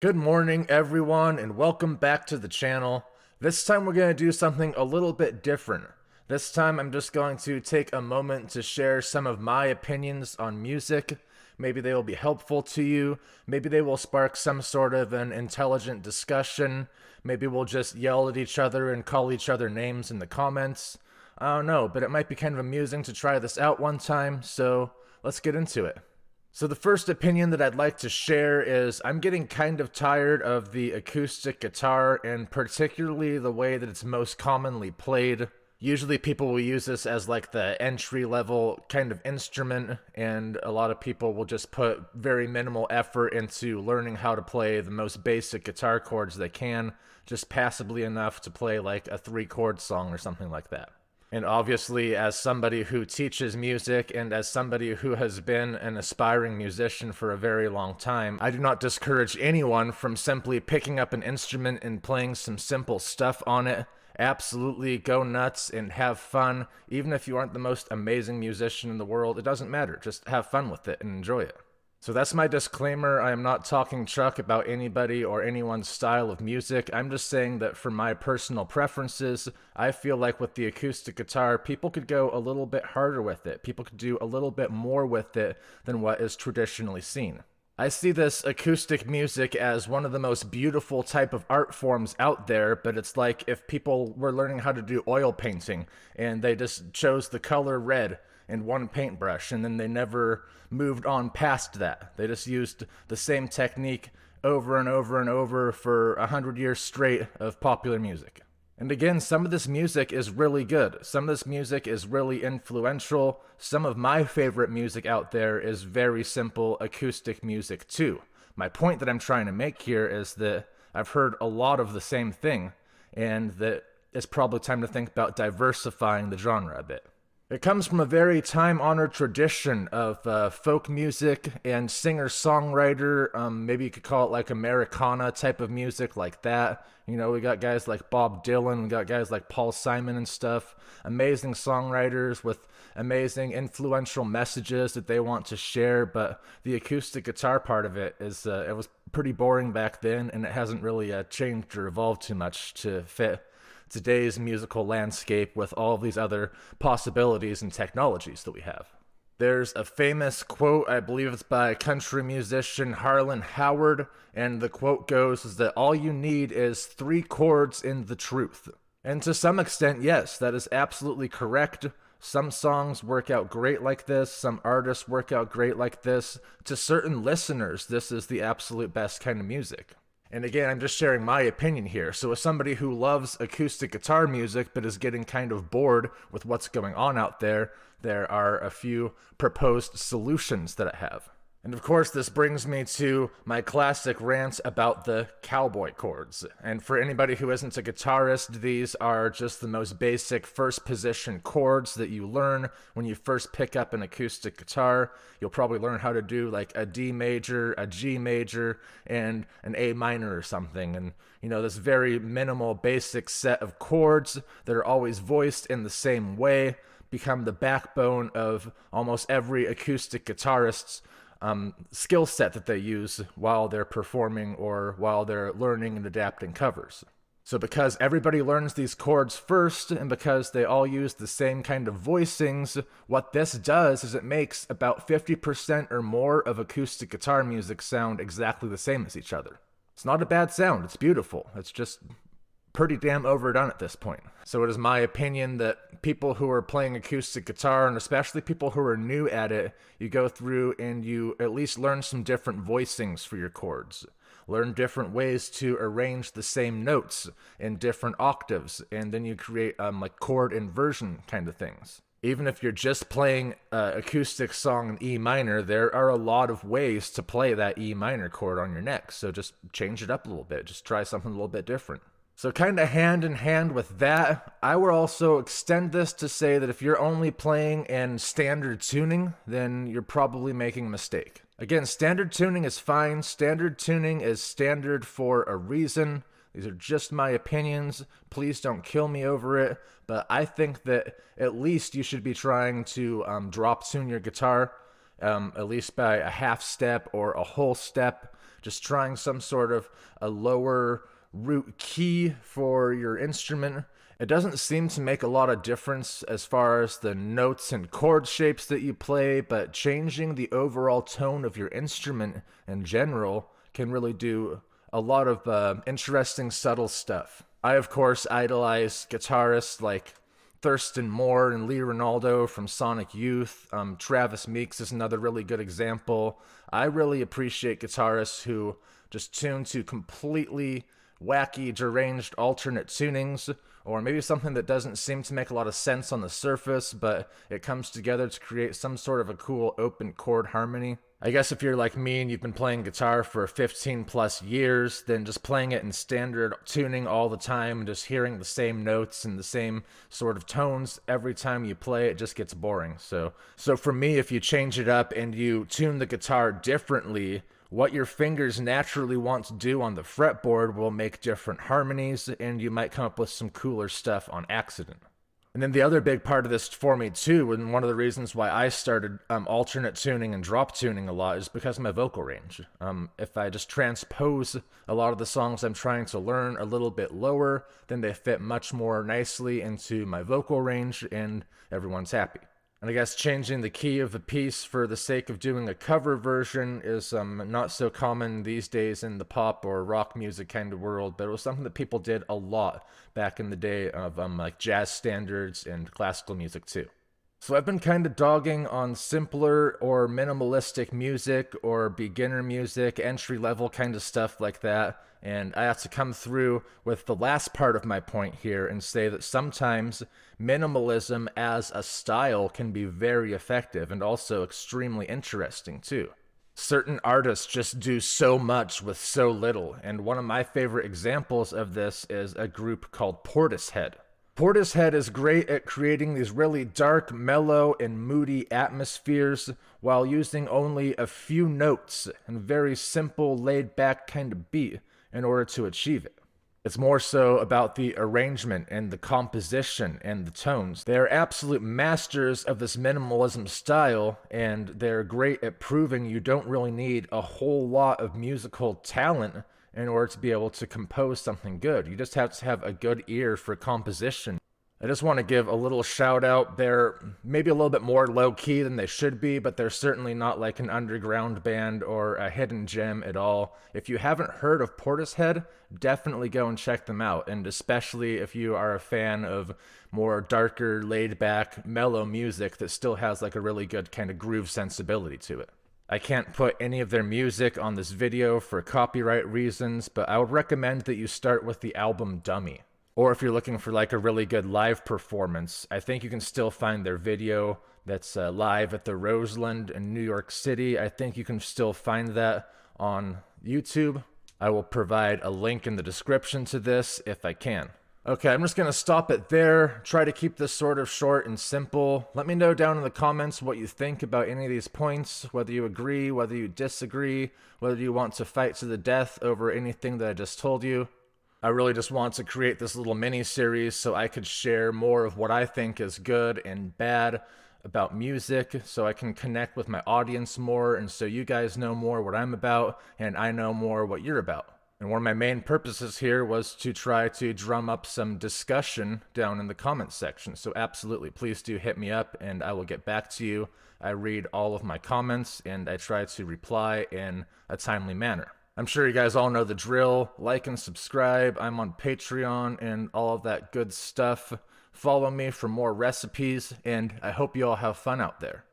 Good morning, everyone, and welcome back to the channel. This time we're going to do something a little bit different. This time I'm just going to take a moment to share some of my opinions on music. Maybe they will be helpful to you. Maybe they will spark some sort of an intelligent discussion. Maybe we'll just yell at each other and call each other names in the comments. I don't know, but it might be kind of amusing to try this out one time, so let's get into it. So the first opinion that I'd like to share is I'm getting kind of tired of the acoustic guitar, and particularly the way that it's most commonly played. Usually people will use this as like the entry level kind of instrument, and a lot of people will just put very minimal effort into learning how to play the most basic guitar chords they can, just passably enough to play like a 3-chord song or something like that. And obviously, as somebody who teaches music and as somebody who has been an aspiring musician for a very long time, I do not discourage anyone from simply picking up an instrument and playing some simple stuff on it. Absolutely go nuts and have fun. Even if you aren't the most amazing musician in the world, it doesn't matter. Just have fun with it and enjoy it. So that's my disclaimer. I am not talking chuck about anybody or anyone's style of music. I'm just saying that for my personal preferences, I feel like with the acoustic guitar, people could go a little bit harder with it. People could do a little bit more with it than what is traditionally seen. I see this acoustic music as one of the most beautiful type of art forms out there, but it's like if people were learning how to do oil painting and they just chose the color red and one paintbrush, and then they never moved on past that. They just used the same technique over and over and over for 100 years straight of popular music. And again, some of this music is really good. Some of this music is really influential. Some of my favorite music out there is very simple acoustic music too. My point that I'm trying to make here is that I've heard a lot of the same thing, and that it's probably time to think about diversifying the genre a bit. It comes from a very time-honored tradition of folk music and singer-songwriter, maybe you could call it like Americana type of music like that. You know, we got guys like Bob Dylan, we got guys like Paul Simon and stuff. Amazing songwriters with amazing influential messages that they want to share, but the acoustic guitar part of it is, it was pretty boring back then, and it hasn't really changed or evolved too much to fit today's musical landscape with all of these other possibilities and technologies that we have. There's a famous quote, I believe it's by country musician Harlan Howard, and the quote goes is that all you need is 3 chords in the truth. And to some extent, yes, that is absolutely correct. Some songs work out great like this, some artists work out great like this. To certain listeners, this is the absolute best kind of music. And again, I'm just sharing my opinion here. So as somebody who loves acoustic guitar music but is getting kind of bored with what's going on out there, there are a few proposed solutions that I have. And of course, this brings me to my classic rant about the cowboy chords. And for anybody who isn't a guitarist, these are just the most basic first position chords that you learn when you first pick up an acoustic guitar. You'll probably learn how to do like a D major, a G major, and an A minor or something. And you know, this very minimal basic set of chords that are always voiced in the same way become the backbone of almost every acoustic guitarist's skill set that they use while they're performing or while they're learning and adapting covers. So because everybody learns these chords first, and because they all use the same kind of voicings, what this does is it makes about 50% or more of acoustic guitar music sound exactly the same as each other. It's not a bad sound, it's beautiful, it's just pretty damn overdone at this point. So it is my opinion that people who are playing acoustic guitar, and especially people who are new at it, you go through and you at least learn some different voicings for your chords. Learn different ways to arrange the same notes in different octaves, and then you create like chord inversion kind of things. Even if you're just playing an acoustic song in E minor, there are a lot of ways to play that E minor chord on your neck. So just change it up a little bit. Just try something a little bit different. So kind of hand in hand with that, I would also extend this to say that if you're only playing in standard tuning, then you're probably making a mistake. Again, standard tuning is fine. Standard tuning is standard for a reason. These are just my opinions. Please don't kill me over it. But I think that at least you should be trying to drop tune your guitar, at least by a half step or a whole step. just trying some sort of a lower root key for your instrument. It doesn't seem to make a lot of difference as far as the notes and chord shapes that you play, but changing the overall tone of your instrument in general can really do a lot of interesting, subtle stuff. I, of course, idolize guitarists like Thurston Moore and Lee Ronaldo from Sonic Youth. Travis Meeks is another really good example. I really appreciate guitarists who just tune to completely wacky, deranged alternate tunings, or maybe something that doesn't seem to make a lot of sense on the surface, but it comes together to create some sort of a cool open chord harmony. I guess if you're like me and you've been playing guitar for 15 plus years, then just playing it in standard tuning all the time and just hearing the same notes and the same sort of tones every time you play, it just gets boring. So for me, if you change it up and you tune the guitar differently, what your fingers naturally want to do on the fretboard will make different harmonies, and you might come up with some cooler stuff on accident. And then the other big part of this for me too, and one of the reasons why I started alternate tuning and drop tuning a lot, is because of my vocal range. If I just transpose a lot of the songs I'm trying to learn a little bit lower, then they fit much more nicely into my vocal range, and everyone's happy. And I guess changing the key of a piece for the sake of doing a cover version is not so common these days in the pop or rock music kind of world, but it was something that people did a lot back in the day of like jazz standards and classical music too. So I've been kind of dogging on simpler or minimalistic music or beginner music, entry-level kind of stuff like that. And I have to come through with the last part of my point here and say that sometimes minimalism as a style can be very effective and also extremely interesting too. Certain artists just do so much with so little, and one of my favorite examples of this is a group called Portishead. Portishead is great at creating these really dark, mellow, and moody atmospheres while using only a few notes and very simple, laid-back kind of beat in order to achieve it. It's more so about the arrangement and the composition and the tones. They are absolute masters of this minimalism style, and they're great at proving you don't really need a whole lot of musical talent in order to be able to compose something good. You just have to have a good ear for composition. I just want to give a little shout out. They're maybe a little bit more low-key than they should be, but they're certainly not like an underground band or a hidden gem at all. If you haven't heard of Portishead, definitely go and check them out, and especially if you are a fan of more darker, laid-back, mellow music that still has like a really good kind of groove sensibility to it. I can't put any of their music on this video for copyright reasons, but I would recommend that you start with the album Dummy. Or if you're looking for like a really good live performance, I think you can still find their video that's live at the Roseland in New York City. I think you can still find that on YouTube. I will provide a link in the description to this if I can. Okay, I'm just going to stop it there. Try to keep this sort of short and simple. Let me know down in the comments what you think about any of these points, whether you agree, whether you disagree, whether you want to fight to the death over anything that I just told you. I really just want to create this little mini-series so I could share more of what I think is good and bad about music, so I can connect with my audience more, and so you guys know more what I'm about, and I know more what you're about. And one of my main purposes here was to try to drum up some discussion down in the comments section. So absolutely, please do hit me up and I will get back to you. I read all of my comments and I try to reply in a timely manner. I'm sure you guys all know the drill. Like and subscribe. I'm on Patreon and all of that good stuff. Follow me for more recipes, and I hope you all have fun out there.